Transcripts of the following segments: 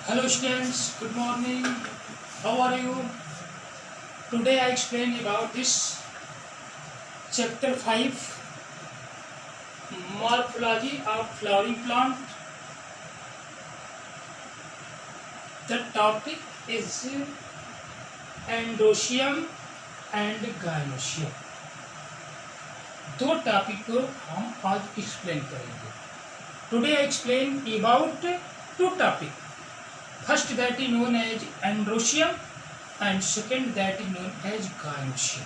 Hello students, good morning. How are you? Today I explain about this chapter 5 morphology of flowering plant. The topic is androecium and gynoecium. दो topic को हम आज explain करेंगे। Today I explain about two topic. First that is known as androecium and second that is known as gynoecium.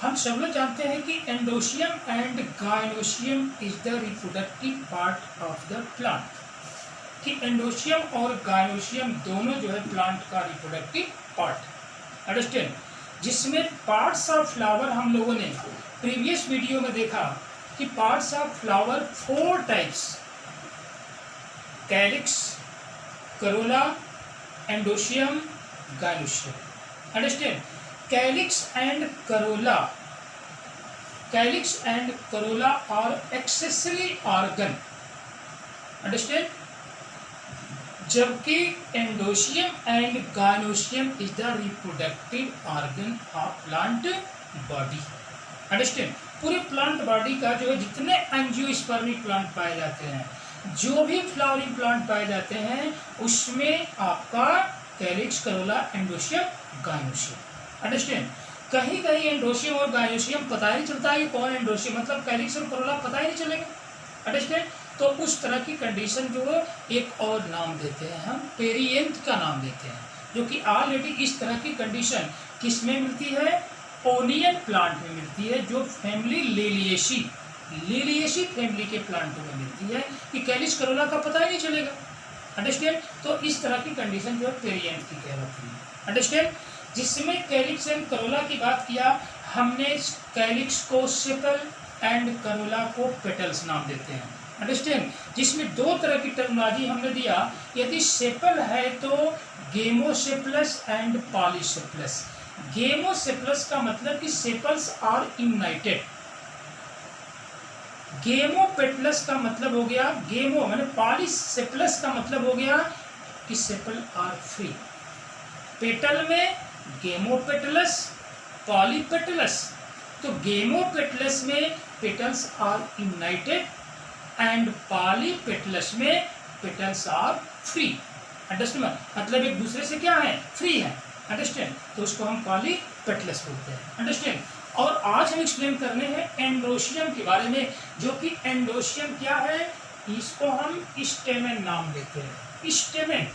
हम सब लोग जानते हैं कि androecium and gynoecium is the reproductive part of the plant, कि एंडोशियम और gynoecium दोनों जो है प्लांट का रिप्रोडक्टिव पार्ट। अंडरस्टैंड? जिसमें पार्ट्स ऑफ फ्लावर हम लोगों ने प्रीवियस वीडियो में देखा कि parts of flower 4 types: calyx, corolla, androecium, gynoecium. Understand? Calyx and corolla are accessory organ. Understand? जबकि androecium and gynoecium is the reproductive organ of plant body. Understand? पूरे plant body का जो है जितने angiospermic plant पाए जाते हैं, जो भी फ्लावरिंग प्लांट पाए जाते हैं, उसमें आपका calyx, corolla, androecium, gynoecium. Understand? कहीं कहीं एंडोशियम और गायनोशियम पता ही नहीं चलता है कि कौन एंडोशियम, मतलब कैलिक्स और करोला पता ही नहीं चलेगा। अंडरस्टैंड? तो उस तरह की कंडीशन जो है एक और नाम देते हैं, हम पेरिएंथ का नाम देते हैं, जो कि ऑलरेडी इस तरह की कंडीशन किस में मिलती है? ओनियन प्लांट में मिलती है, जो फैमिली लिलिएसी फैमिली के प्लांटों में मिलती है, कि कैलिक्स करोला का पता ही नहीं चलेगा। अंडरस्टैंड? तो इस तरह की कंडीशन जो है पेरिएंथ की कहलाती है। अंडरस्टैंड? जिसमें कैलिक्स एंड करोला की बात किया हमने, कैलिक्स को सेपल एंड करोला को पेटल्स नाम देते हैं। अंडरस्टैंड? जिसमें 2 तरह की टर्मिनोलॉजी हमने दिया। यदि सेपल है तो गेमोसेपलस एंड पॉलीसेपलस। गेमोसेपलस का मतलब कि सेपल्स आर यूनाइटेड। गेमोपेटलस का मतलब हो गया, गेमो माने पॉलीसेपलस का मतलब हो गया कि सेपल आर फ्री। पेटल में गेमोपेटलस, पॉलीपेटलस। तो गेमोपेटलस में petals are united and polypetalous में पेटल्स आर फ्री। अंडरस्टैंड? मतलब एक दूसरे से क्या है? फ्री है। अंडरस्टैंड? तो उसको हम पॉलीपेटलस बोलते हैं। अंडरस्टैंड? और आज हम एक्सप्लेन करने हैं एंडोशियम के बारे में, जो कि एंडोशियम क्या है? इसको हम स्टेमेन नाम देते हैं। स्टेमेन।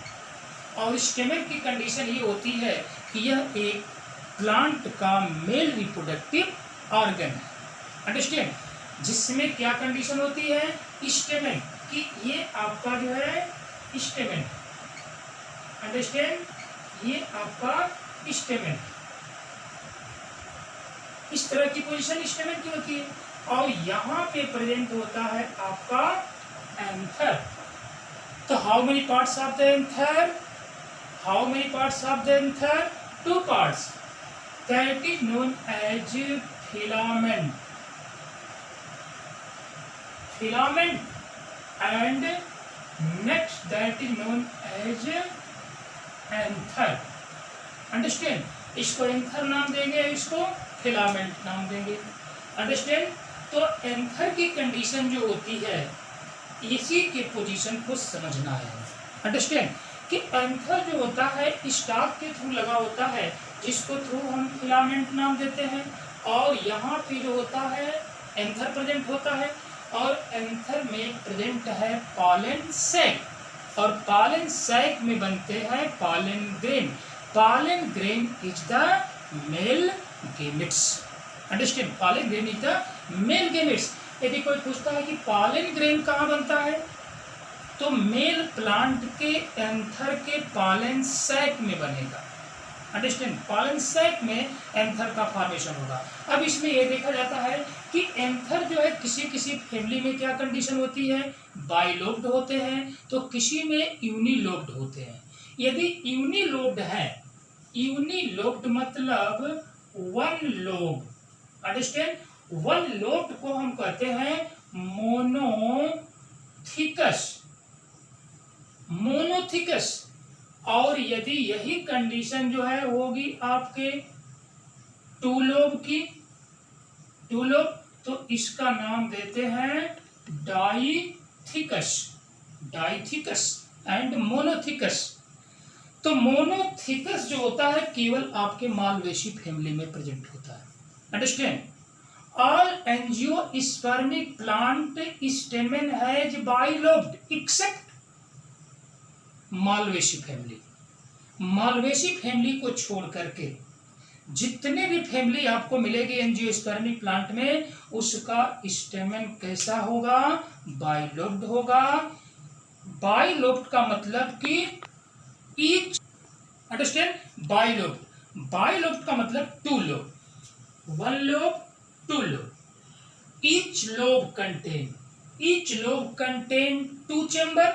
और स्टेमेन की कंडीशन ये होती है कि यह एक प्लांट का मेल रिप्रोडक्टिव ऑर्गन है। अंडरस्टैंड? जिसमें क्या कंडीशन होती है? स्टेमेन, कि ये आपका जो है स्टेमेन। अंडरस्टैंड? ये आपका स्टेमेन, इस तरह की पोजीशन स्टेमेन की होती है। और यहाँ पे प्रेजेंट होता है आपका एंथर। तो how many parts of the anther? How many parts of the anther? 2 parts, that is known as filament. Filament and next that is known as anther. Understand? इसको एंथर नाम देंगे, इसको फिलामेंट नाम देंगे। अंडरस्टैंड? तो anther की condition जो होती है, इसी के पोजीशन को समझना है। अंडरस्टैंड? कि एंथर जो होता है स्टॉक के थ्रू लगा होता है, जिसको थ्रू हम फिलामेंट नाम देते हैं। और यहाँ पे जो होता है एंथर प्रेजेंट होता है, और एंथर में प्रेजेंट है पॉलन सैक, और पॉलन सैक में बनते हैं pollen grain. Pollen grain is the male gametes. Understand? Pollen grain is the male gametes. यदि कोई पूछता है कि पॉलन ग्रेन कहाँ बनता है, तो मेल प्लांट के एंथर के पॉलन सैक में बनेगा। अंडरस्टैंड? पॉलन सैक में एंथर का फॉर्मेशन होगा। अब इसमें यह देखा जाता है कि एंथर जो है किसी किसी फैमिली में क्या कंडीशन होती है? बाइलोब्ड होते हैं, तो किसी में यूनिलोब्ड होते हैं। यदि यूनिलोब्ड है, यूनिलोब्ड मतलब 1 लोब। अंडरस्टैंड? 1 लोब्ड को हम कहते हैं मोनोथिकस। मोनोथिकस। और यदि यही कंडीशन जो है होगी आपके टू लोब की, टू लोब, तो इसका नाम देते हैं डाइथिकस, डाइथिकस एंड मोनोथिकस। तो मोनोथिकस जो होता है केवल आपके मालवेशी फैमिली में प्रेजेंट होता है। Understand? All angiospermic plant stamen has bilobed except Malvaceae family. Malvaceae family को छोड़ करके जितने भी फैमिली आपको मिलेगी एंजियोस्पर्मिक प्लांट में, उसका स्टेमेन कैसा होगा? बाइलोब्ड होगा। बाइलोब्ड का मतलब कि ईच, अंडरस्टैंड? बाइलोब्ड, बाइलोब्ड का मतलब two lobe, one lobe, two lobe. Each lobe contain, each lobe contain two chamber,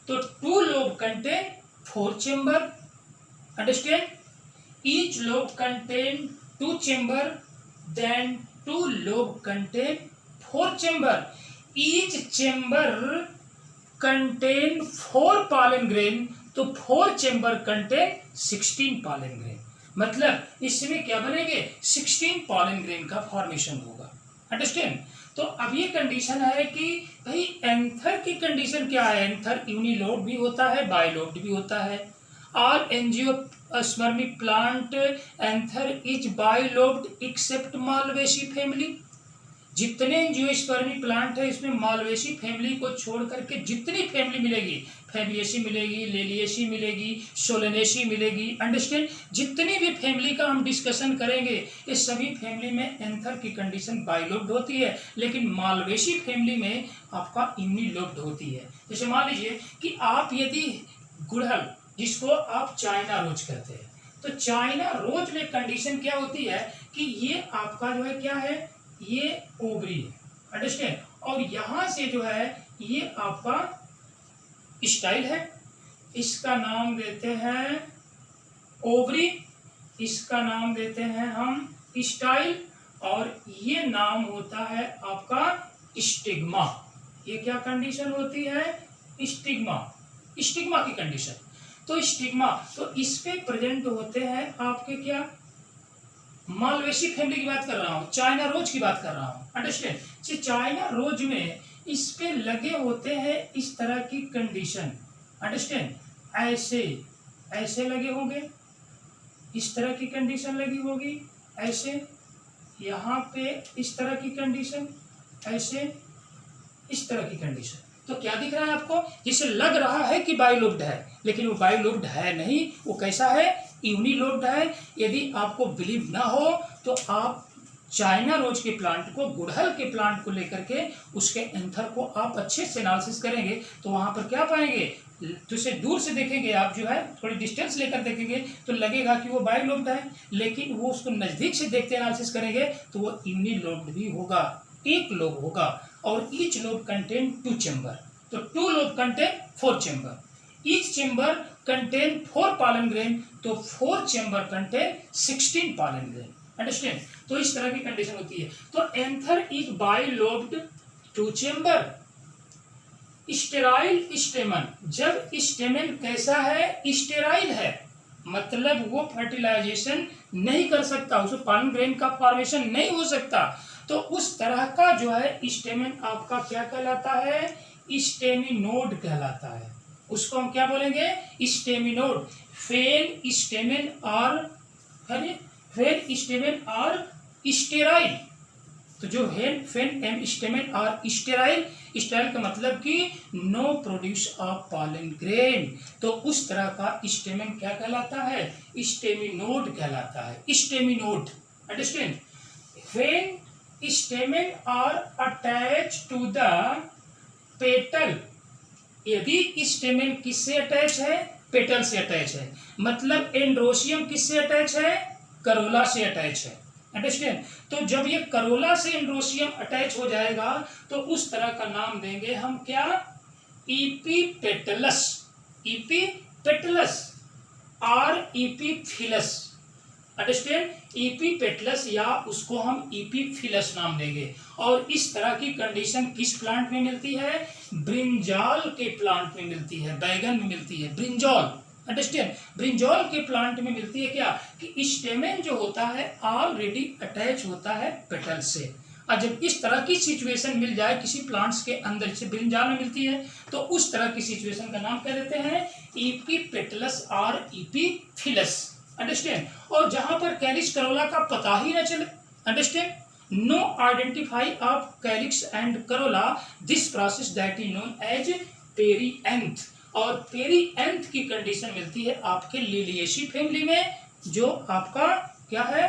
तो two lobe contain four chamber. Understand? Each lobe contain two chamber, then two lobe contain four chamber. Each chamber contain four pollen grain, तो four chamber contain 16 pollen grain. मतलब इसमें क्या बनेंगे? 16 pollen grain का formation होगा। Understand? तो अब ये कंडीशन है कि भाई एंथर की कंडीशन क्या है? एंथर यूनिलोब भी होता है, बाइलोब्ड भी होता है। All angiospermic plant anther is bilobed except Malvaceae family. जितने एंजियोस्पर्मिक प्लांट है इसमें मालवेसी फैमिली को छोड़ करके जितनी फैमिली मिलेगी, फैबिएसी मिलेगी, लेलिएसी मिलेगी, सोलेनेसी मिलेगी। अंडरस्टैंड? जितनी भी फैमिली का हम डिस्कशन करेंगे इस सभी फैमिली में एंथर की कंडीशन बाइलोब्ड होती है, लेकिन मालवेसी फैमिली में आपका यूनिलोब्ड होती है। जैसे मान लीजिए कि आप यदि गुड़हल, जिसको आप चाइना रोज कहते हैं, तो चाइना रोज में कंडीशन क्या होती है कि ये आपका जो है क्या है? ये ओवरी है। अंडरस्टैंड? और यहां से जो है ये आपका स्टाइल है, इसका नाम देते हैं ओवरी, इसका नाम देते हैं हम स्टाइल, और ये नाम होता है आपका स्टिग्मा। ये क्या कंडीशन होती है? स्टिग्मा, स्टिग्मा की कंडीशन। तो स्टिग्मा, तो इस पे प्रेजेंट होते हैं आपके क्या? मालवेसी फैमिली की बात कर रहा हूँ, चाइना रोज की बात कर रहा हूँ। अंडरस्टैंड? चाइना रोज में इस पे लगे होते हैं इस तरह की कंडीशन। अंडरस्टैंड? ऐसे ऐसे लगे होंगे, इस तरह की कंडीशन लगी होगी, ऐसे यहाँ पे इस तरह की कंडीशन, ऐसे इस तरह की कंडीशन। तो क्या दिख रहा है आपको? जिसे लग रहा है कि बाइलोब्ड है, लेकिन वो बाइलोब्ड है नहीं, वो कैसा है? यूनिलोब्ड है। यदि आपको बिलीव ना हो तो आप चाइना रोज के प्लांट को, गुड़हल के प्लांट को लेकर के उसके एंथर को आप अच्छे से एनालिसिस करेंगे तो वहां पर क्या पाएंगे? तो इसे दूर से देखेंगे आप, जो है थोड़ी डिस्टेंस लेकर देखेंगे तो लगेगा कि वो बाइलोब्ड है, लेकिन वो उसको नजदीक से देखते एनालिसिस करेंगे तो वो यूनिलोब्ड भी होगा, एक लोब होगा। और each lobe contain two chamber, तो two lobe contain four chamber. Each chamber contain four pollen grain, तो four chamber contain 16 pollen grain. Understand? तो इस तरह की कंडीशन होती है। तो anther is bilobed two chamber. Sterile stamen, जब स्टेमन कैसा है? स्टेराइल है, मतलब वो फर्टिलाइजेशन नहीं कर सकता, उसमें पॉलन ग्रेन का फॉर्मेशन नहीं हो सकता। तो उस तरह का जो है स्टेमन आपका क्या कहलाता है? स्टेमिनोड कहलाता है। उसको हम क्या बोलेंगे? स्टेमिनोड। फेन स्टेमन और फेन स्टेमन और स्टेराइल। तो जो फेन एम स्टेमन और स्टेराइल, स्टेराइल का मतलब कि no produce of pollen grain, तो उस तरह का स्टेमन क्या कहलाता है? स्टेमिनोड कहलाता है। Staminode. Understand? When stamen are attach to the petal. यदि स्टेमन किससे अटैच है? पेटल से अटैच है। मतलब एंड्रोसियम किससे अटैच है? करोला से अटैच है। अंडरस्टैंड? तो जब ये करोला से एंड्रोसियम अटैच हो जाएगा तो उस तरह का नाम देंगे हम क्या? इपीपेटलस, इपीपेटलस और इपीफिलस। अंडरस्टैंड, इपीपेटलस या उसको हम इपीफिलस नाम देंगे। और इस तरह की कंडीशन किस प्लांट में मिलती है? ब्रिंजॉल के प्लांट में मिलती है, बैगन में मिलती है, ब्रिंजॉल। अंडरस्टैंड, ब्रिंजॉल के प्लांट में मिलती है क्या कि स्टेमेन जो होता है ऑलरेडी अटैच होता है पेटल से। और जब इस तरह की सिचुएशन मिल जाए किसी प्लांट्स के अंदर, जैसे ब्रिंजॉल में मिलती है, तो उस तरह की सिचुएशन का नाम क्या देते हैं? इपीपेटलस और इपीफिलस। अंडरस्टैंड, और जहां पर कैलिक्स करोला का पता ही न चले, understand, no identify of calyx and corolla, this process that is known as perianth. और पेरीएंथ की कंडीशन मिलती है आपके लिलिएसी फैमिली में, जो आपका क्या है?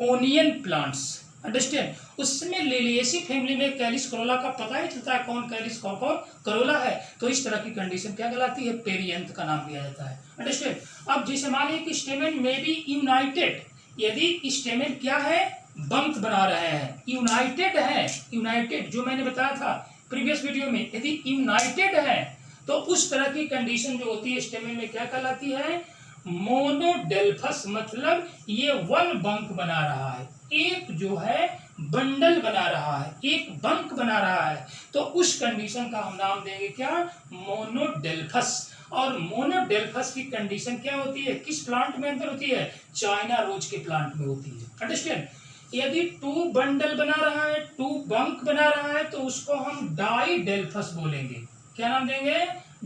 Onion plants. अंडरस्टैंड, उसमें लिलिएसी फैमिली में कैलिक्स करोला का पता ही चलता है कौन कैलिक्स कौन करोला है, तो इस तरह की कंडीशन क्या कहलाती है? पेरीएंथ का नाम दिया जाता है। अंडरस्टैंड, अब जैसे मान लीजिए कि स्टेमेन में बी यूनाइटेड, यदि स्टेमेन क्या है? बंक बना रहे हैं, यूनाइटेड है, यूनाइटेड जो मैंने बताया था प्रीवियस वीडियो में, यदि यूनाइटेड है तो उस तरह की कंडीशन जो होती है स्टेमेन में क्या कहलाती है? मोनोडेल्फस। मतलब ये वन बंक बना रहा है, एक जो है बंडल बना रहा है, एक बंक बना रहा है, तो उस कंडीशन का हम नाम देंगे क्या? मोनोडेल्फस। और मोनोडेल्फस की कंडीशन क्या होती है? किस प्लांट में अंदर होती है? चाइना रोज के प्लांट में होती है। अंडरस्टैंड, यदि टू बंडल बना रहा है, टू बंक बना रहा है, तो उसको हम डाइडेल्फस बोलेंगे। क्या नाम देंगे?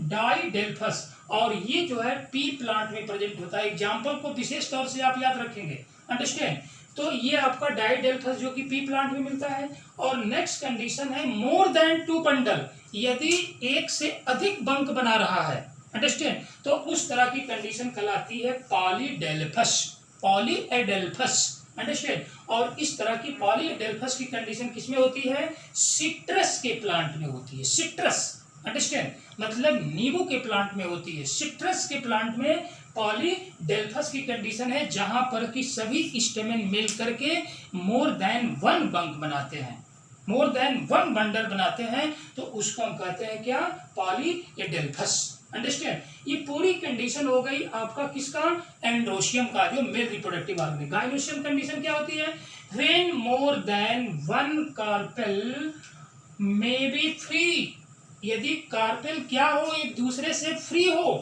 डाइडेल्फस। और ये जो है पी प्लांट में प्रेजेंट होता है। एग्जाम्पल को विशेष तौर से आप याद रखेंगे। अंडरस्टैंड, तो ये आपका डाइडेल्फस जो कि पी प्लांट में मिलता है। और नेक्स्ट कंडीशन है मोर देन टू बंडल, यदि एक से अधिक बंक बना रहा है, अंडरस्टैंड, तो उस तरह की कंडीशन कहलाती है पॉलीडेल्फस, पॉलीएडेल्फस। अंडरस्टैंड, और इस तरह की पॉलीएडेल्फस की कंडीशन किसमें होती है? सिट्रस के प्लांट में होती है। सिट्रस, अंडरस्टैंड, मतलब नींबू के प्लांट में होती है। सिट्रस के प्लांट में पॉलीडेल्फस की कंडीशन है, जहां पर कि सभी स्टेमेन मिल करके मोर देन वन बंक बनाते हैं, मोर देन वन बंडल बनाते हैं, तो उसको हम कहते हैं क्या? पॉलीएडेल्फस। अंडरस्टैंड, ये पूरी कंडीशन हो गई आपका किसका? एंड्रोशियम का, जो male reproductive organ. Gynoecium condition क्या होती है? When more than one carpel may be free, यदि कार्पेल क्या हो? एक दूसरे से फ्री हो।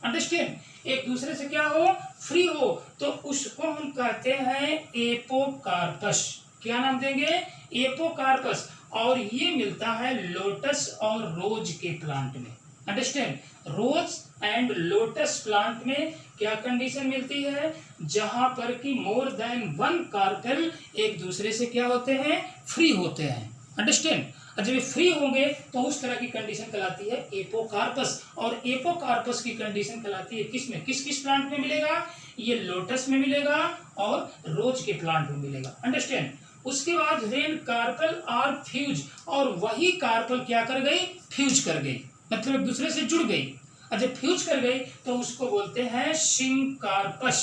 अंडरस्टैंड, एक दूसरे से क्या हो? फ्री हो, तो उसको हम कहते हैं एपोकार्पस। क्या नाम देंगे? एपोकार्पस। और ये मिलता है लोटस और रोज के प्लांट में। Understand, rose and lotus plant में क्या कंडीशन मिलती है? जहां पर कि मोर देन वन कार्पेल एक दूसरे से क्या होते हैं? फ्री होते हैं। अंडरस्टैंड, जब फ्री होंगे तो उस तरह की कंडीशन कहलाती है एपोकार्पस। और एपोकार्पस की कंडीशन कहलाती है किसमें? किस किस प्लांट में मिलेगा? ये लोटस में मिलेगा और रोज के प्लांट में मिलेगा। अंडरस्टैंड, उसके बाद व्हेन कार्पेल आर फ्यूज, और वही कार्पेल क्या कर गई? फ्यूज कर गई, मतलब एक दूसरे से जुड़ गई। और जब फ्यूज कर गई तो उसको बोलते हैं सिंकार्पस।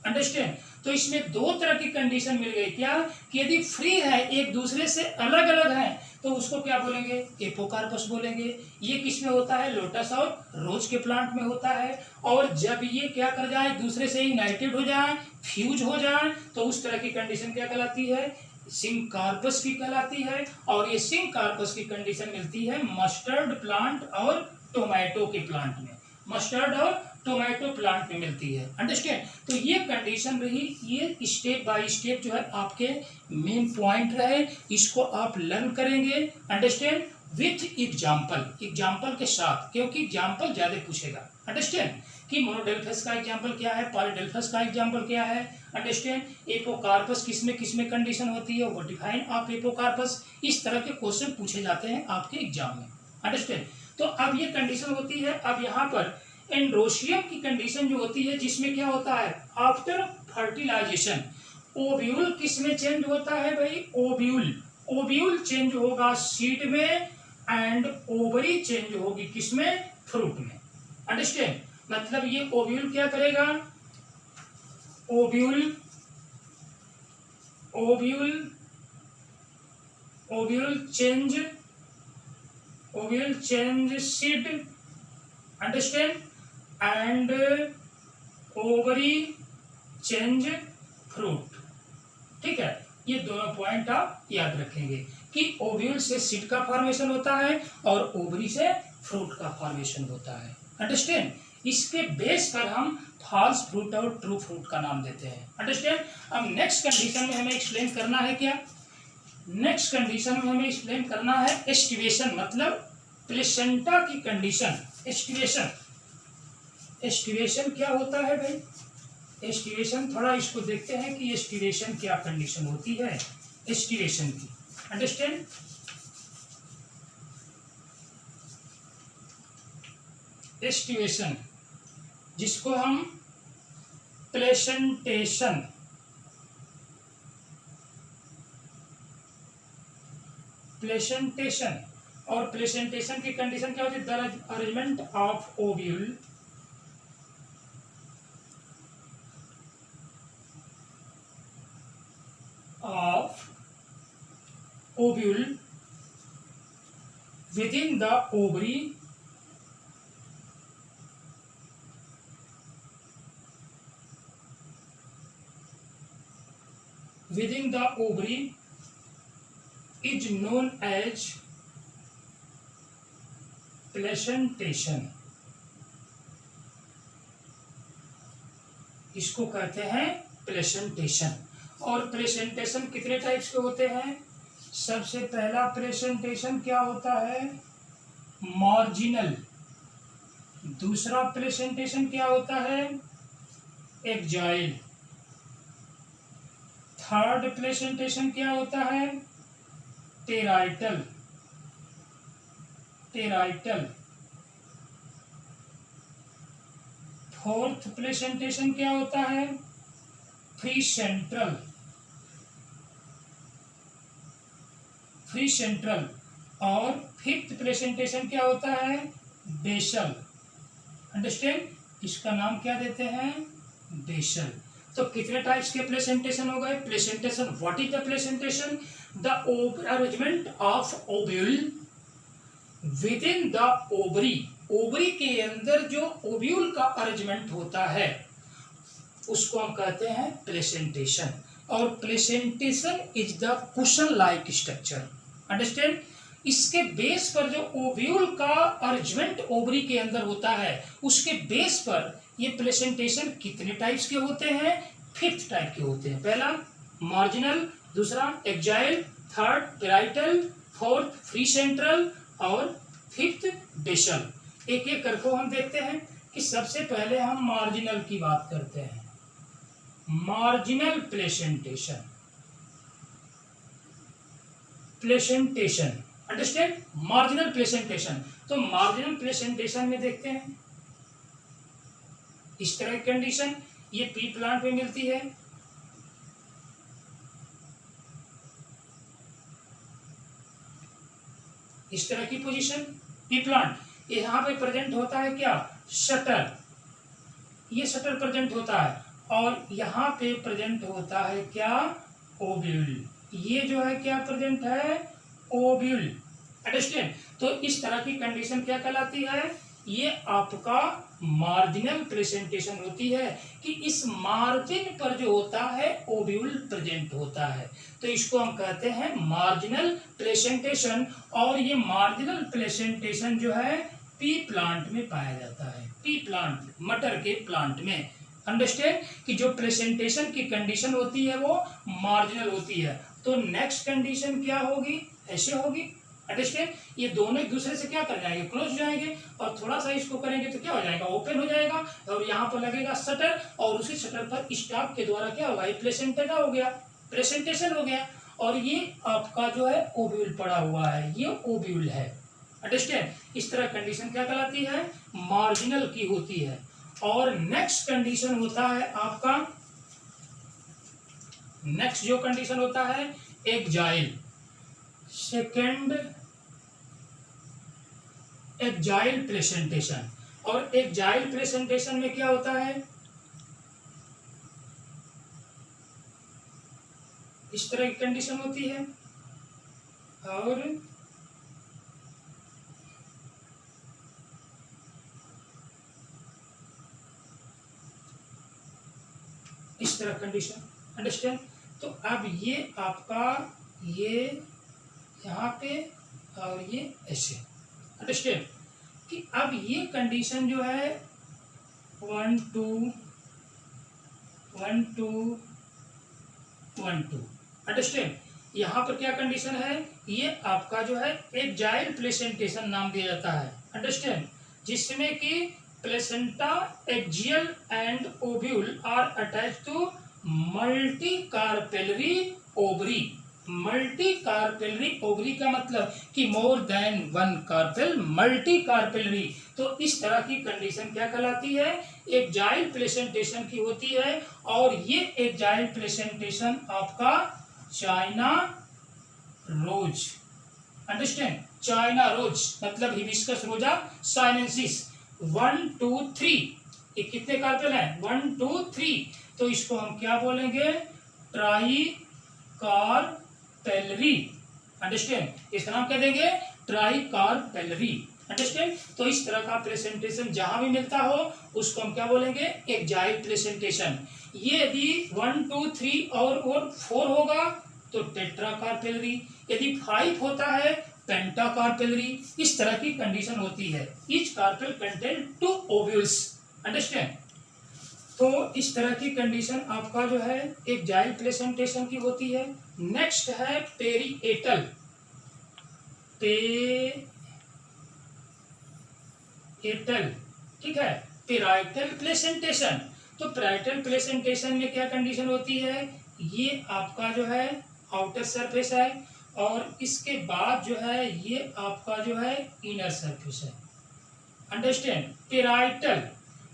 अंडरस्टैंड, तो इसमें दो तरह की कंडीशन मिल गई। क्या कि यदि फ्री है, एक दूसरे से अलग अलग है, तो उसको क्या बोलेंगे? एपोकार्पस बोलेंगे। ये किसमें होता है? लोटस और रोज के प्लांट में होता है। और जब ये क्या कर जाए? एक दूसरे से यूनाइटेड हो जाए, फ्यूज हो जाए, तो उस तरह की कंडीशन क्या कहलाती है? सिंकार्पस की कहलाती है। और ये सिंकार्पस की कंडीशन मिलती है मस्टर्ड प्लांट और टोमेटो के प्लांट में, मस्टर्ड और टोमेटो प्लांट में मिलती है। अंडरस्टैंड, तो ये कंडीशन रही। ये स्टेप बाय स्टेप जो है आपके मेन पॉइंट रहे, इसको आप लर्न करेंगे। अंडरस्टैंड, विथ एग्जाम्पल, एग्जाम्पल के साथ, क्योंकि एग्जाम्पल ज्यादा पूछेगा। अंडरस्टैंड, कि मोनोडेल्फस का एग्जाम्पल क्या है, पॉलीडेल्फस का एग्जाम्पल क्या है। अंडरस्टैंड, एपोकार्पस किसमें किसमें कंडीशन होती है, वो डिफाइन ऑफ एपोकार्पस। इस तरह के क्वेश्चन पूछे जाते हैं आपके एग्जाम में। अंडरस्टैंड, तो अब ये कंडीशन होती है। अब यहाँ पर एंड्रोशियम की कंडीशन जो होती है, जिसमें क्या होता है? आफ्टर फर्टिलाइजेशन ओव्यूल किसमें चेंज होता है भाई? ओव्यूल, ओव्यूल चेंज होगा सीड में, एंड ओवरी चेंज होगी किसमें? फ्रूट में। अंडरस्टैंड, मतलब ये ओव्यूल क्या करेगा? Ovule ovule ovule change, ovule change seed, understand, and ovary change fruit. ठीक है, ये दोनों पॉइंट आप याद रखेंगे कि ओव्यूल से सीड का फॉर्मेशन होता है और ओवरी से फ्रूट का फॉर्मेशन होता है। अंडरस्टैंड? इसके बेस पर हम फॉल्स फ्रूट और ट्रू फ्रूट का नाम देते हैं। अंडरस्टैंड? अब नेक्स्ट कंडीशन में हमें एक्सप्लेन करना है क्या? नेक्स्ट कंडीशन में हमें एक्सप्लेन करना है एस्टिवेशन, मतलब प्लेसेंटा की कंडीशन। एस्टिवेशन, एस्टिवेशन क्या होता है भाई? एस्टिवेशन, थोड़ा इसको देखते हैं कि एस्टिवेशन क्या कंडीशन होती है एस्टिवेशन की। अंडरस्टैंड? एस्टिवेशन जिसको हम प्लेसेंटेशन, प्लेसेंटेशन और प्लेसेंटेशन की कंडीशन क्या होती है? The arrangement of ovule within the ovary is known as placentation. इसको कहते हैं प्लेसेंटेशन। और प्रेजेंटेशन कितने टाइप्स के होते हैं? सबसे पहला प्रेजेंटेशन क्या होता है? मार्जिनल। दूसरा प्रेजेंटेशन क्या होता है? एक्जाइल। थर्ड प्रेजेंटेशन क्या होता है? टेराइटल। टेराइटल। फोर्थ प्रेजेंटेशन क्या होता है? Free central. Free central. और फिफ्थ प्रेजेंटेशन क्या होता है? बेसल। अंडरस्टैंड? इसका नाम क्या देते हैं? बेसल। तो कितने टाइप्स के प्लेसेंटेशन हो गए? Placentation, what is the placentation? The arrangement of ovule within the ovary. Ovary के अंदर जो ओव्यूल का अरेंजमेंट होता है उसको हम कहते हैं प्लेसेंटेशन। और placentation is the cushion like structure. Understand? इसके बेस पर जो ओव्यूल का अरेंजमेंट ओवरी के अंदर होता है उसके बेस पर ये प्लेसेंटेशन कितने टाइप्स के होते हैं? फिफ्थ टाइप के होते हैं। पहला मार्जिनल, दूसरा axile, third parietal, fourth free central और फिफ्थ बेसल। एक एक करके हम देखते हैं कि सबसे पहले हम मार्जिनल की बात करते हैं। Marginal placentation. Placentation, understand? Marginal placentation. तो मार्जिनल प्लेसेंटेशन में देखते हैं इस तरह की कंडीशन, ये पी प्लांट में मिलती है। इस तरह की पोजीशन पी प्लांट। यहां पे प्रेजेंट होता है क्या? शटर। ये शटर प्रेजेंट होता है और यहाँ पे प्रेजेंट होता है क्या? ओव्यूल। ये जो है क्या प्रेजेंट है? ओव्यूल। अंडरस्टैंड? तो इस तरह की कंडीशन क्या कहलाती है? ये आपका मार्जिनल प्रेजेंटेशन होती है कि इस मार्जिन पर जो होता है ओव्यूल प्रेजेंट होता है, तो इसको हम कहते हैं मार्जिनल प्रेजेंटेशन। और ये मार्जिनल प्रेजेंटेशन जो है पी प्लांट में पाया जाता है। पी प्लांट, मटर के प्लांट में। अंडरस्टैंड? कि जो प्रेजेंटेशन की कंडीशन होती है वो मार्जिनल होती है। तो नेक्स्ट कंडीशन क्या होगी? ऐसे होगी। अंडरस्टैंड? ये दोनों एक दूसरे से क्या कर जाएंगे? क्लोज हो जाएंगे। और थोड़ा सा इसको करेंगे तो क्या हो जाएगा? ओपन हो जाएगा। और यहाँ पर लगेगा शटर और उसी शटर पर स्टॉक के द्वारा क्या होगा? प्लेसेंटा हो गया, प्रेजेंटेशन हो गया। और ये आपका जो है ओव्यूल पड़ा हुआ है, ये ओव्यूल है। अंडरस्टैंड? इस तरह कंडीशन क्या कहलाती है? मार्जिनल की होती है। और नेक्स्ट कंडीशन होता है आपका, नेक्स्ट जो कंडीशन होता है एक्जाइल। Second एक्जाइल presentation. और एक्जाइल प्रेजेंटेशन में क्या होता है? इस तरह की कंडीशन होती है। और इस तरह कंडीशन, अंडरस्टैंड। तो अब ये आपका ये यहाँ पे और ये ऐसे, अंडरस्टैंड कि अब ये कंडीशन जो है 1 2 1 2 1 2, अंडरस्टैंड। यहाँ पर क्या कंडीशन है, ये आपका जो है एक जाइल प्लेसेंटेशन नाम दिया जाता है, अंडरस्टैंड, जिसमें कि placenta axial and ovule are attach to multicarpellary ovary. Multicarpellary ovary का मतलब कि more than one carpel, multicarpellary. तो इस तरह की कंडीशन क्या कहलाती है, एक जाइल प्लेसेंटेशन की होती है। और ये एक जाइल प्लेसेंटेशन आपका China rose, understand, China rose मतलब हिबिस्कस रोजा साइनेंसिस 1 2 3, ये कितने कार्पेल हैं 1 2 3। तो इसको हम क्या बोलेंगे, ट्राई कार्पेलरी, अंडरस्टैंड, इसका नाम क्या देंगे, ट्राई कार्पेलरी, अंडरस्टैंड। तो इस तरह का प्रेजेंटेशन जहां भी मिलता हो उसको हम क्या बोलेंगे, एक जाइल प्रेजेंटेशन। ये यदि 1 2 3 और 4 होगा तो टेट्रा कार्पेलरी, यदि 5 होता है पेंटा कार्पेलरी। इस तरह की कंडीशन होती है। Each carpel contain 2 ovules, understand. तो इस तरह की कंडीशन आपका जो है एक जाइल प्लेसेंटेशन की होती है। नेक्स्ट है पेरिएटल, पेरिएटल, ठीक है, पेराइटल प्लेसेंटेशन। तो पेराइटल प्लेसेंटेशन में क्या कंडीशन होती है, ये आपका जो है आउटर सरफेस है और इसके बाद जो है ये आपका जो है इनर सरफेस है, अंडरस्टैंड। पेराइटल,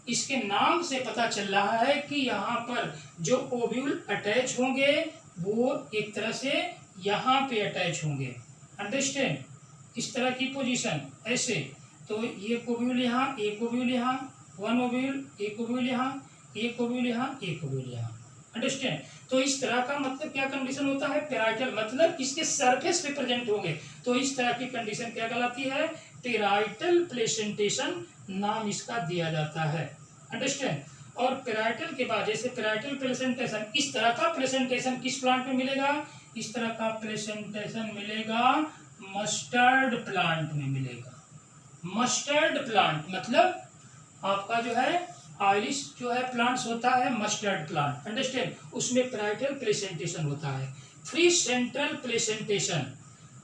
इसके नाम से पता चल रहा है कि यहाँ पर जो ओव्यूल अटैच होंगे वो एक तरह से यहाँ पे अटैच होंगे, अंडरस्टैंड, इस तरह की पोजीशन ऐसे। तो ये ओव्यूल यहाँ, एक ओव्यूल यहाँ, वन ओव्यूल, एक ओव्यूल यहाँ, एक ओव्यूल यहाँ, एक ओव्यूल यहाँ, अंडरस्टैंड। तो इस तरह का मतलब क्या कंडीशन होता है, पेराइटल मतलब इसके सरफेस पे प्रेजेंट होंगे। तो इस तरह की कंडीशन क्या कहलाती है, पेराइटल प्लेसेंटेशन नाम इसका दिया जाता है, अंडरस्टैंड। और पेराइटल के बाद जैसे पेराइटल प्लेसेंटेशन, इस तरह का प्लेसेंटेशन किस प्लांट में मिलेगा, इस तरह का प्लेसेंटेशन मिलेगा मस्टर्ड प्लांट में मिलेगा। मस्टर्ड प्लांट मतलब आपका जो है आयरिश जो है प्लांट्स होता है मस्टर्ड प्लांट, अंडरस्टैंड, उसमें पेराइटल प्लेसेंटेशन होता है। फ्री सेंट्रल प्लेसेंटेशन,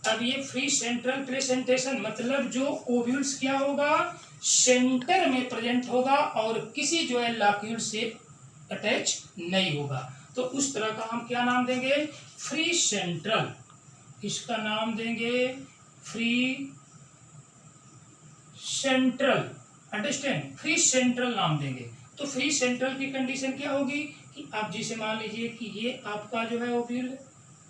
अब ये फ्री सेंट्रल प्लेसेंटेशन मतलब जो ओव्यूल्स क्या होगा, सेंटर में प्रेजेंट होगा और किसी जो है लाक्यूल से अटैच नहीं होगा। तो उस तरह का हम क्या नाम देंगे, फ्री सेंट्रल, इसका नाम देंगे free central, understand, free central नाम देंगे। तो फ्री सेंट्रल की कंडीशन क्या होगी कि आप जिसे मान लीजिए कि ये आपका जो है ओव्यूल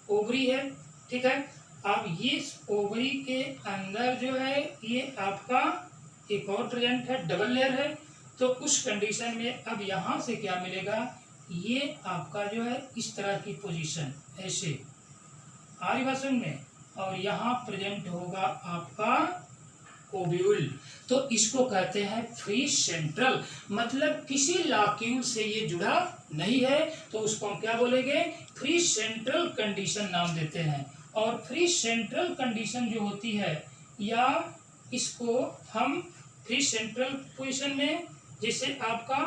ओवरी है, ठीक है, अब ये ओवरी के अंदर जो है ये आपका एक और प्रेजेंट है, डबल लेयर है। तो उस कंडीशन में अब यहाँ से क्या मिलेगा, ये आपका जो है इस तरह की पोजीशन ऐसे आ रही बात समझ में, और यहाँ प्रेजेंट होगा आपका ओव्यूल। तो इसको कहते हैं फ्री सेंट्रल, मतलब किसी लाक्यूल से ये जुड़ा नहीं है। तो उसको हम क्या बोलेंगे, फ्री सेंट्रल कंडीशन नाम देते हैं। और फ्री सेंट्रल कंडीशन जो होती है, या इसको हम फ्री सेंट्रल पोजीशन में जैसे आपका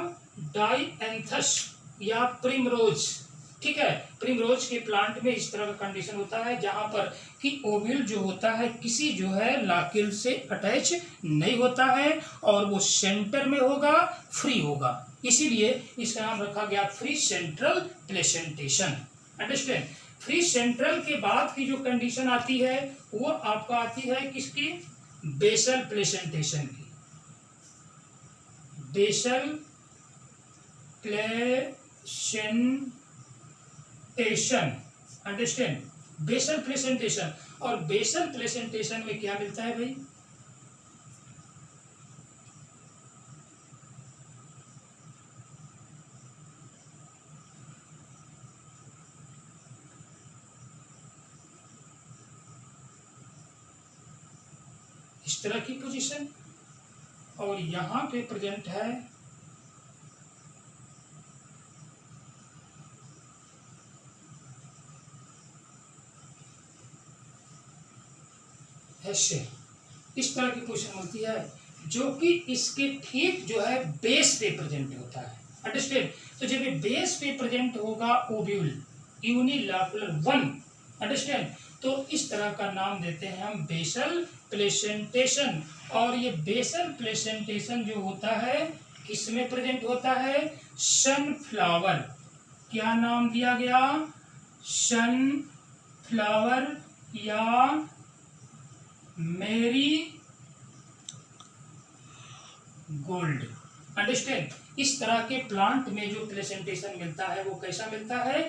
डाइएंथस या प्रिमरोज, ठीक है, प्रिमरोज के प्लांट में इस तरह का कंडीशन होता है जहां पर कि ओव्यूल जो होता है किसी जो है लाक्यूल से अटैच नहीं होता है और वो सेंटर में होगा, फ्री होगा, इसीलिए इसका नाम रखा गया free central placentation, understand. Free central के बाद की जो कंडीशन आती है वो आपका आती है किसकी, बेसल प्लेसेंटेशन की, basal placentation, understand, basal placentation. और बेसल प्लेसेंटेशन में क्या मिलता है भाई, इस तरह की पोजीशन, और यहां पे प्रेजेंट है ऐसे इस तरह की पोजीशन होती है, जो कि इसके ठीक जो है बेस पे प्रेजेंट होता है। अंडरस्टैंड? तो जब ये बेस पे प्रेजेंट होगा ओव्यूल यूनिलैकुलर वन, अंडरस्टैंड, तो इस तरह का नाम देते हैं हम बेसल प्लेसेंटेशन। और ये बेसल प्लेसेंटेशन जो होता है किसमें प्रेजेंट होता है? सनफ्लावर। क्या नाम दिया गया? सनफ्लावर या मेरी गोल्ड। अंडरस्टैंड? इस तरह के प्लांट में जो प्लेसेंटेशन मिलता है वो कैसा मिलता है?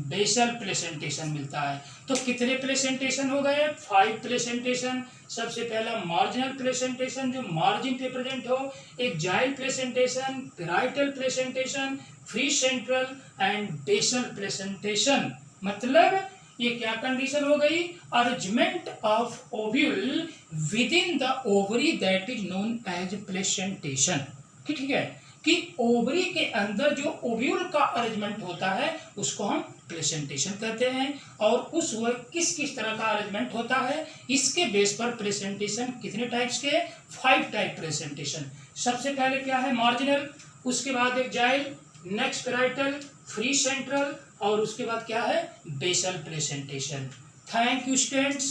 बेसल प्लेसेंटेशन मिलता है। तो कितने प्लेसेंटेशन हो गए? 5 प्लेसेंटेशन। सबसे पहला मार्जिनल प्लेसेंटेशन जो मार्जिन पे प्रेजेंट हो, axile placentation, parietal placentation, free central and basal placentation. मतलब ये क्या कंडीशन हो गई? Arrangement of ovule within the ovary that is known as placentation. ठीक है, कि ओवरी के अंदर जो ओव्यूल का अरेंजमेंट होता है उसको हम प्लेसेंटेशन कहते हैं। और उस वक्त किस किस तरह का अरेंजमेंट होता है, इसके बेस पर प्लेसेंटेशन कितने टाइप्स के? 5 टाइप प्लेसेंटेशन। सबसे पहले क्या है? मार्जिनल, उसके बाद एक जाइल, नेक्स्ट पेराइटल, फ्री सेंट्रल, और उसके बाद क्या है? Basal placentation. Thank you students.